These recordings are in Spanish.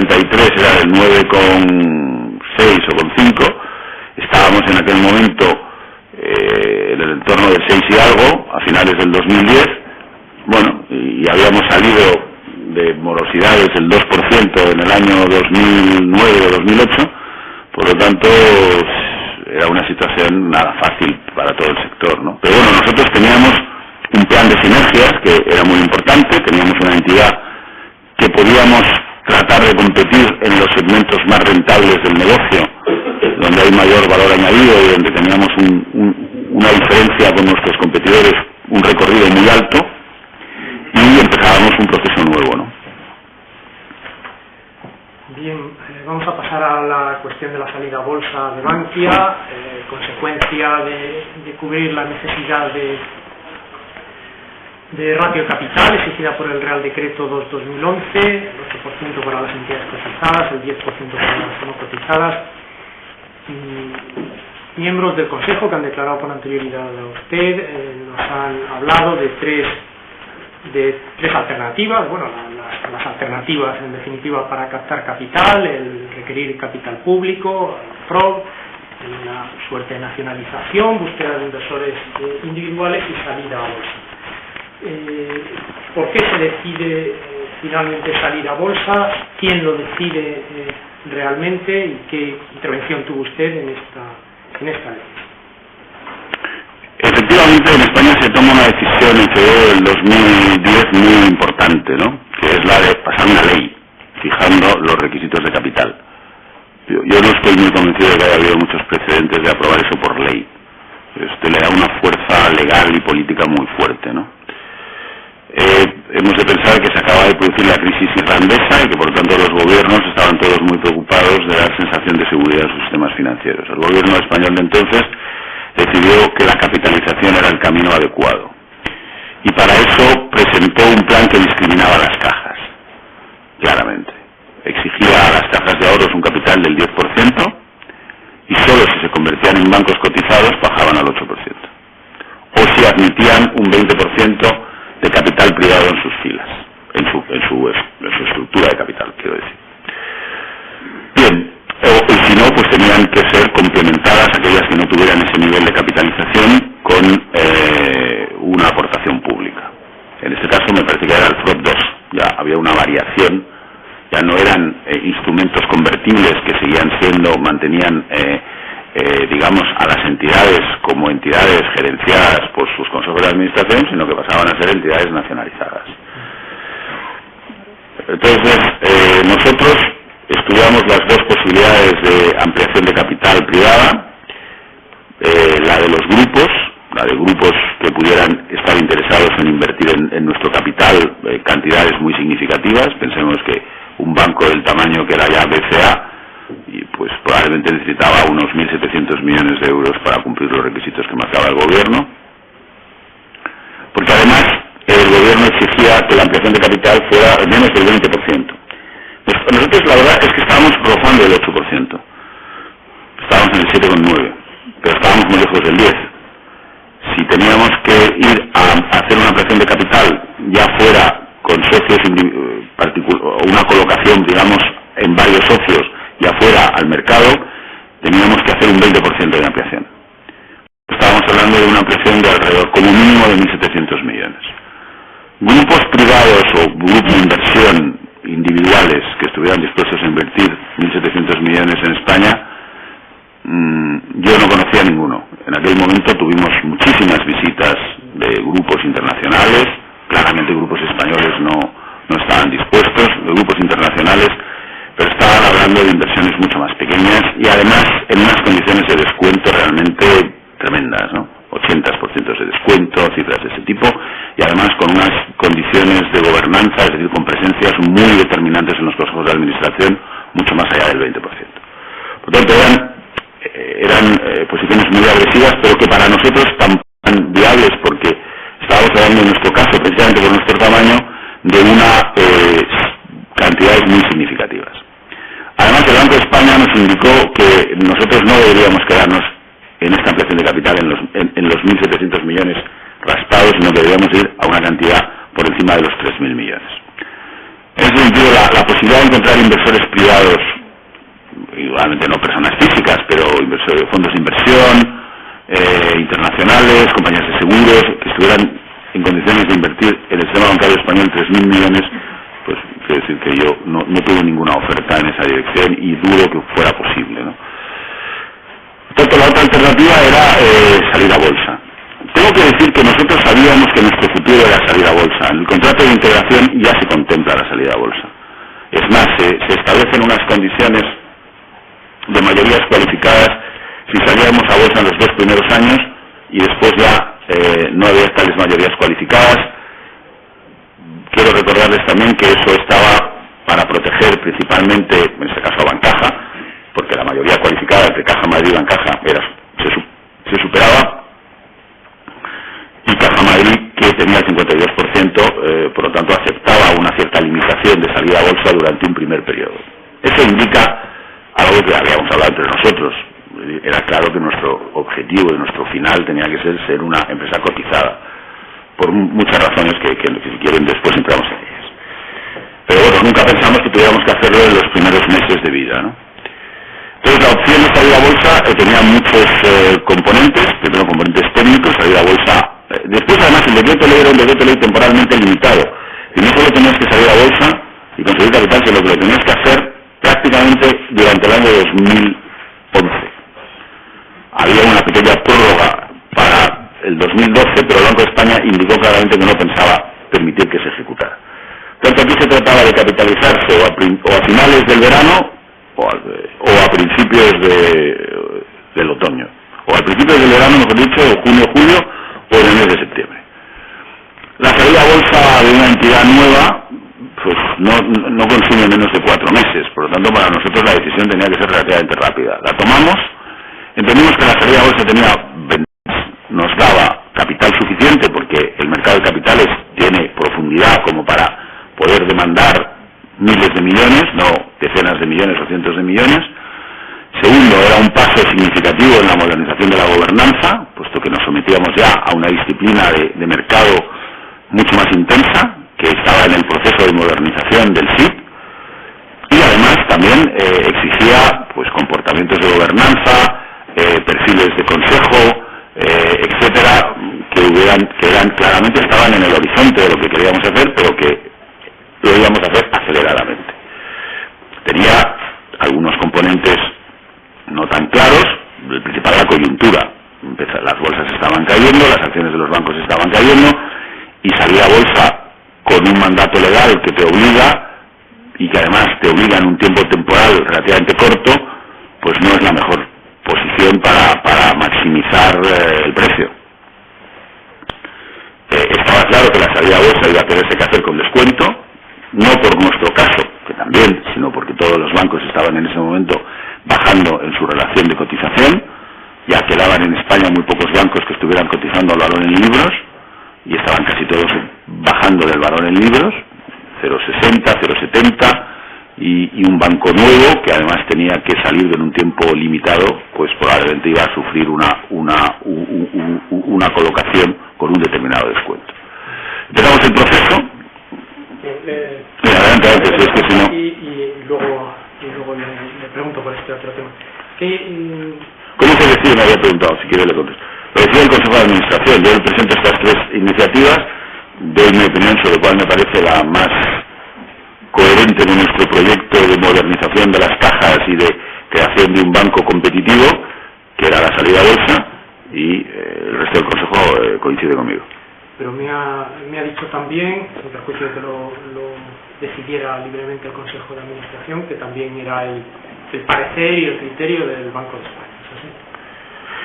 93 era del 9,6 o con 5, estábamos en aquel momento en el entorno del 6 y algo, a finales del 2010, bueno, y habíamos salido de morosidades del 2% en el año 2009 o 2008, por lo tanto era una situación nada fácil para todo el sector, ¿no? Pero bueno, nosotros teníamos un plan de sinergias que era muy importante, teníamos una entidad que podíamos tratar de competir en los segmentos más rentables del negocio, donde hay mayor valor añadido y donde teníamos una diferencia con nuestros competidores, un recorrido muy alto, y empezábamos un proceso nuevo, ¿no? Bien, vamos a pasar a la cuestión de la salida a bolsa de Bankia, consecuencia de cubrir la necesidad de ratio de capital exigida por el Real Decreto 2/2011, el 8% para las entidades cotizadas, el 10% para las no cotizadas. Miembros del Consejo que han declarado con anterioridad a usted nos han hablado de tres alternativas, bueno, las alternativas en definitiva para captar capital, el requerir capital público, el FROG, una suerte de nacionalización, búsqueda de inversores individuales y salida a bolsa. ¿Por qué se decide finalmente salir a bolsa? ¿Quién lo decide realmente? ¿Y qué intervención tuvo usted en esta ley? Efectivamente, en España se toma una decisión en febrero del 2010 muy importante, ¿no? Que es la de pasar una ley fijando los requisitos de capital. Yo no estoy muy convencido de que haya habido muchos precedentes de aprobar eso por ley. Esto le da una fuerza legal y política muy fuerte, ¿no? Hemos de pensar que se acaba de producir la crisis irlandesa y que por lo tanto los gobiernos estaban todos muy preocupados de dar sensación de seguridad a sus sistemas financieros. El gobierno español de entonces decidió que la capitalización era el camino adecuado y para eso presentó un plan que discriminaba a las cajas, claramente. Exigía a las cajas de ahorros un capital del 10% y solo si se convertían en bancos cotizados bajaban al 8%, o si admitían un 20% de capital privado en sus filas, en su estructura de capital, quiero decir. Bien, y si no, pues tenían que ser complementadas aquellas que no tuvieran ese nivel de capitalización con una aportación pública. En este caso me parece que era el FROD 2, ya había una variación, ya no eran instrumentos convertibles que seguían siendo, mantenían digamos, a las entidades como entidades gerenciadas por sus consejos de administración, sino que pasaban a ser entidades nacionalizadas. Entonces, nosotros estudiamos las dos posibilidades de ampliación de capital privada, la de los grupos, la de grupos que pudieran estar interesados en invertir en nuestro capital cantidades muy significativas. Pensemos que un banco del tamaño que era ya BCA, y pues probablemente necesitaba unos 1.700 millones de euros para cumplir los requisitos que marcaba el gobierno, porque además el gobierno exigía que la ampliación de capital fuera al menos del 20%. Nosotros la verdad es que estábamos rozando el 8%, estábamos en el 7,9%, pero estábamos muy lejos del 10%. Si teníamos que ir a hacer una ampliación de capital, ya fuera con socios o una colocación, digamos, en varios socios, ya fuera al mercado, teníamos que hacer un 20% de ampliación. Estábamos hablando de una ampliación de alrededor, como mínimo, de 1.700 millones. Grupos privados o grupos de inversión individuales que estuvieran dispuestos a invertir 1.700 millones en España, yo no conocía ninguno. En aquel momento tuvimos muchísimas visitas de grupos internacionales, claramente grupos españoles no estaban dispuestos, de grupos internacionales, pero estaban hablando de inversiones mucho más pequeñas y además en unas condiciones de descuento realmente tremendas, ¿no? 80% de descuento, cifras de ese tipo, y además con unas condiciones de gobernanza, es decir, con presencias muy determinantes en los consejos de administración, mucho más allá del 20%. Por tanto, eran posiciones muy agresivas, pero que para nosotros tan viables, porque estábamos hablando en nuestro caso, precisamente por nuestro tamaño, de una cantidades muy significativas. Además, el Banco de España nos indicó que nosotros no deberíamos quedarnos en esta ampliación de capital en los 1.700 millones raspados, sino que deberíamos ir a una cantidad por encima de los 3.000 millones. En ese sentido, la posibilidad de encontrar inversores privados, igualmente no personas físicas, pero fondos de inversión, internacionales, compañías de seguros, que estuvieran en condiciones de invertir en el sistema bancario español 3.000 millones, pues quiero decir que yo no tuve ninguna oferta en esa dirección y dudo que fuera posible, ¿no? Tanto la otra alternativa era salir a bolsa. Tengo que decir que nosotros sabíamos que nuestro futuro era salir a bolsa. En el contrato de integración ya se contempla la salida a bolsa. Es más, se establecen unas condiciones de mayorías cualificadas si salíamos a bolsa en los 2 primeros años y después ya no había tales mayorías cualificadas. Quiero recordarles también que eso estaba para proteger principalmente, en este caso a Bancaja, porque la mayoría cualificada entre Caja Madrid y Bancaja se superaba, y Caja Madrid, que tenía el 52%, por lo tanto aceptaba una cierta limitación de salida a bolsa durante un primer periodo. Eso indica algo que habíamos hablado entre nosotros. Era claro que nuestro objetivo y nuestro final tenía que ser una empresa cotizada, por muchas razones que si quieren después entramos en ellas. Pero bueno, nunca pensamos que tuviéramos que hacerlo en los primeros meses de vida, ¿no? Entonces la opción de salir a bolsa tenía muchos componentes. Primero, componentes técnicos, salir a bolsa. Después, además, el decreto ley era un decreto ley temporalmente limitado, y no solo tenías que salir a bolsa y conseguir capital, sino que lo tenías que hacer prácticamente durante el año 2011. Había una pequeña prórroga para el 2012, pero el Banco de España indicó claramente que no pensaba permitir que se ejecutara. Tanto aquí se trataba de capitalizarse o a finales del verano o a principios del otoño, o al principio del verano, mejor dicho, junio, julio, o en el mes de septiembre. La salida a bolsa de una entidad nueva pues no consume menos de 4 meses, por lo tanto para nosotros la decisión tenía que ser relativamente rápida. La tomamos, entendimos que la salida a bolsa tenía ventajas, nos daba capital suficiente porque el mercado de capitales tiene profundidad como para poder demandar miles de millones, no decenas de millones o cientos de millones. Segundo, era un paso significativo en la modernización de la gobernanza, puesto que nos sometíamos ya a una disciplina de mercado mucho más intensa, que estaba en el proceso de modernización del SIP, y además también exigía pues comportamientos de gobernanza, perfiles de consejo, etcétera, que eran claramente estaban en el horizonte de lo que queríamos hacer, pero que lo íbamos a hacer aceleradamente. Tenía algunos componentes no tan claros. El principal era la coyuntura. Las bolsas estaban cayendo, las acciones de los bancos estaban cayendo, y salir a bolsa con un mandato legal que te obliga, y que además te obliga en un tiempo temporal relativamente corto, pues no es la mejor posición para maximizar el precio. Estaba claro que la salida a bolsa iba a tenerse que hacer con descuento, no por nuestro caso, que también, sino porque todos los bancos estaban en ese momento bajando en su relación de cotización. Ya quedaban en España muy pocos bancos que estuvieran cotizando al valor en libros, y estaban casi todos bajando del valor en libros, 0,60, 0,70, y un banco nuevo que además tenía que salir en un tiempo limitado, pues probablemente iba a sufrir una colocación con un determinado descuento. Empezamos el proceso. Adelante, si es que si no... Y luego le pregunto por este otro tema. ¿Cómo se decide? Me había preguntado, si quiere le contesto. Lo decide el Consejo de Administración. Yo le presento estas 3 iniciativas, doy mi opinión sobre cuál me parece la más coherente de nuestro proyecto de modernización de las cajas y de creación de un banco competitivo, que era la salida a bolsa, y el resto del Consejo coincide conmigo. Pero me ha dicho también, sin perjuicio de que lo decidiera libremente el Consejo de Administración, que también era el parecer y el criterio del Banco de España. ¿Es así?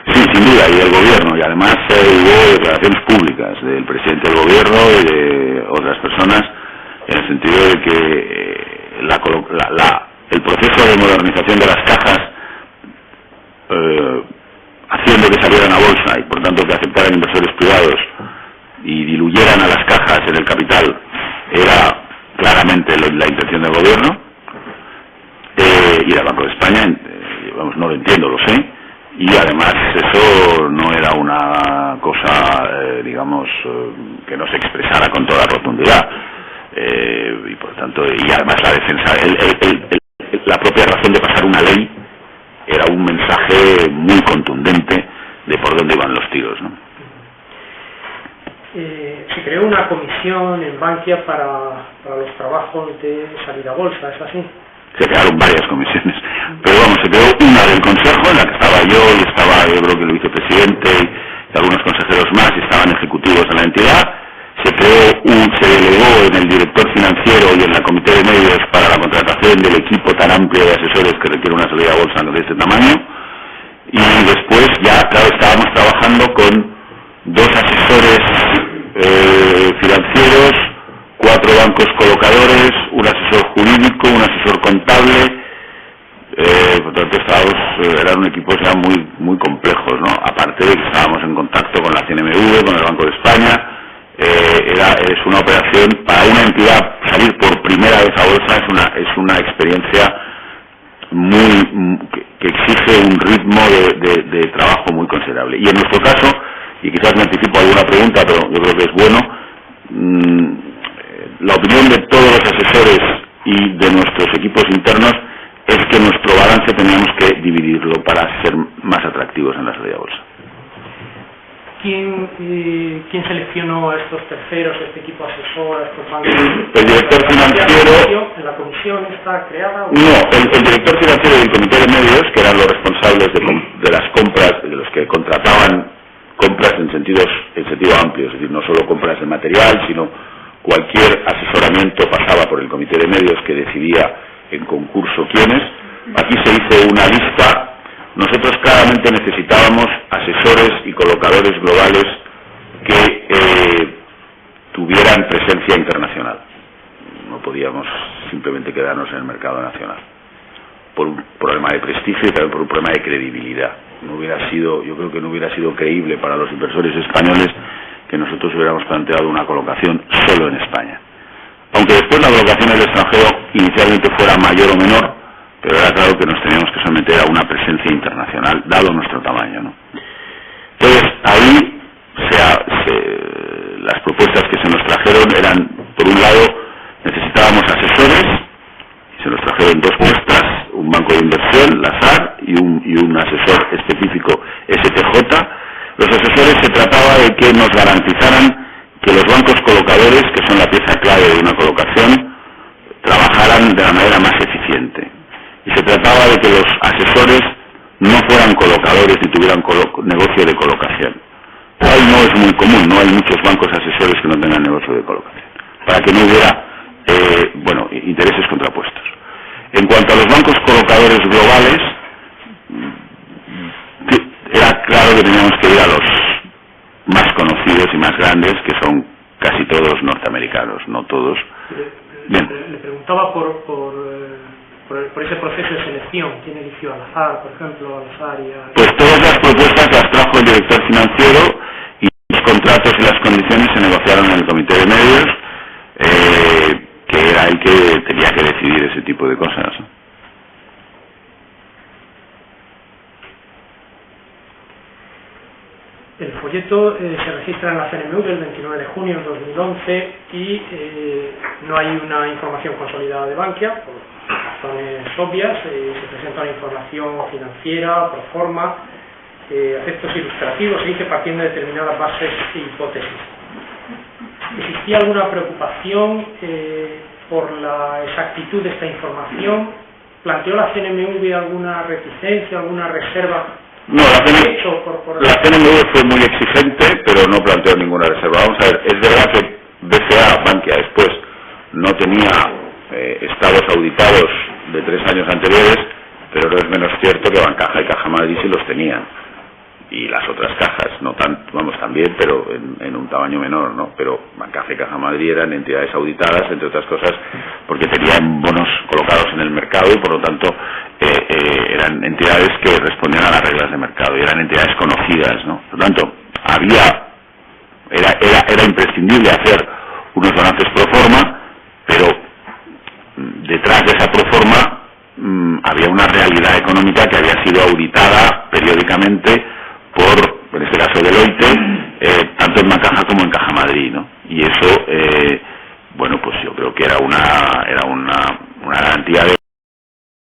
Sí, sin duda, y del Gobierno, y además hubo declaraciones públicas del presidente del Gobierno y de otras personas, en el sentido de que el proceso de modernización de las cajas, haciendo que salieran a bolsa y por tanto que aceptaran inversores privados y diluyeran a las cajas en el capital, era claramente la intención del Gobierno y del Banco de España. Vamos, no lo entiendo, lo sé, y además eso no era una cosa, digamos, que no se expresara con toda rotundidad. y por tanto, y además la defensa, la propia razón de pasar una ley era un mensaje muy contundente de por dónde iban los tiros, ¿no? Se creó una comisión en Bankia para los trabajos de salida a bolsa, ¿es así? Se crearon varias comisiones, pero vamos, se creó una del Consejo, en la que estaba yo, y estaba yo creo que el vicepresidente y algunos consejeros más, y estaban ejecutivos de la entidad. Se delegó en el director financiero y en la comité de medios para la contratación del equipo tan amplio de asesores que requiere una salida a bolsa de este tamaño, y después ya, claro, estábamos trabajando con 2 asesores financieros, 4 bancos colocadores, un asesor jurídico, un asesor contable, por tanto eran un equipo ya muy complejos, ¿no? Aparte de que estábamos en contacto con la CNMV, con el Banco de España. Es una operación para una entidad. Salir por primera vez a bolsa es una experiencia que exige un ritmo de trabajo muy considerable. Y en nuestro caso, y quizás me anticipo alguna pregunta, pero yo creo que es bueno, la opinión de todos los asesores y de nuestros equipos internos es que nuestro balance teníamos que dividirlo para ser más atractivos en la salida a bolsa. ¿Quién seleccionó a estos terceros, este equipo asesor, a estos bancos? El director financiero... ¿En la comisión está creada? No, el director financiero y el comité de medios, que eran los responsables de las compras, de los que contrataban compras en sentido amplio, es decir, no solo compras de material, sino cualquier asesoramiento pasaba por el comité de medios, que decidía en concurso quiénes. Aquí se hizo una lista. Nosotros claramente necesitábamos asesores y colocadores globales que tuvieran presencia internacional. No podíamos simplemente quedarnos en el mercado nacional, por un problema de prestigio y también por un problema de credibilidad. Yo creo que no hubiera sido creíble para los inversores españoles que nosotros hubiéramos planteado una colocación solo en España. Aunque después la colocación en el extranjero inicialmente fuera mayor o menor, pero era claro que nos teníamos que someter a una presencia internacional, dado nuestro tamaño, ¿no? Entonces, ahí las propuestas que se nos trajeron eran, por un lado, necesitábamos asesores, y se nos trajeron 2 muestras, un banco de inversión, la SAR, y un asesor específico, STJ. Los asesores, se trataba de que nos garantizaran que los bancos colocadores, que son la pieza clave de una colocación, trabajaran de la manera más eficiente. Y se trataba de que los asesores no fueran colocadores ni tuvieran negocio de colocación. Hoy no es muy común, no hay muchos bancos asesores que no tengan negocio de colocación, para que no hubiera intereses contrapuestos. En cuanto a los bancos colocadores globales, era claro que teníamos que ir a los más conocidos y más grandes, que son casi todos norteamericanos, no todos. Bien. Le preguntaba por ese proceso de selección. ¿Quién eligió al azar, por ejemplo, al azar y a... Pues todas las propuestas las trajo el director financiero, y los contratos y las condiciones se negociaron en el comité de medios, que era el que tenía que decidir ese tipo de cosas. El folleto se registra en la CNMV el 29 de junio de 2011 y no hay una información consolidada de Bankia, por razones obvias. Se presenta una información financiera, pro forma, efectos ilustrativos, se dice partiendo de determinadas bases e hipótesis. ¿Existía alguna preocupación por la exactitud de esta información? ¿Planteó la CNMV alguna reticencia, alguna reserva? No, la CNMV fue muy exigente, pero no planteó ninguna reserva. Vamos a ver, es verdad que BCA, Bankia, después no tenía estados auditados de 3 años anteriores, pero no es menos cierto que Bancaja y Caja Madrid sí los tenían. Y las otras cajas, no tan, vamos, también, pero en un tamaño menor, ¿no? Pero Bancaja y Caja Madrid eran entidades auditadas, entre otras cosas, porque tenían bonos colocados en el mercado y por lo tanto eran entidades que respondían a las reglas de mercado y eran entidades conocidas, ¿no? Por lo tanto, era imprescindible hacer unos balances pro forma, pero detrás de esa pro forma había una realidad económica que había sido auditada periódicamente por, en este caso, Deloitte, tanto en Bancaja como en Caja Madrid, ¿no? Y eso, pues yo creo que era una garantía de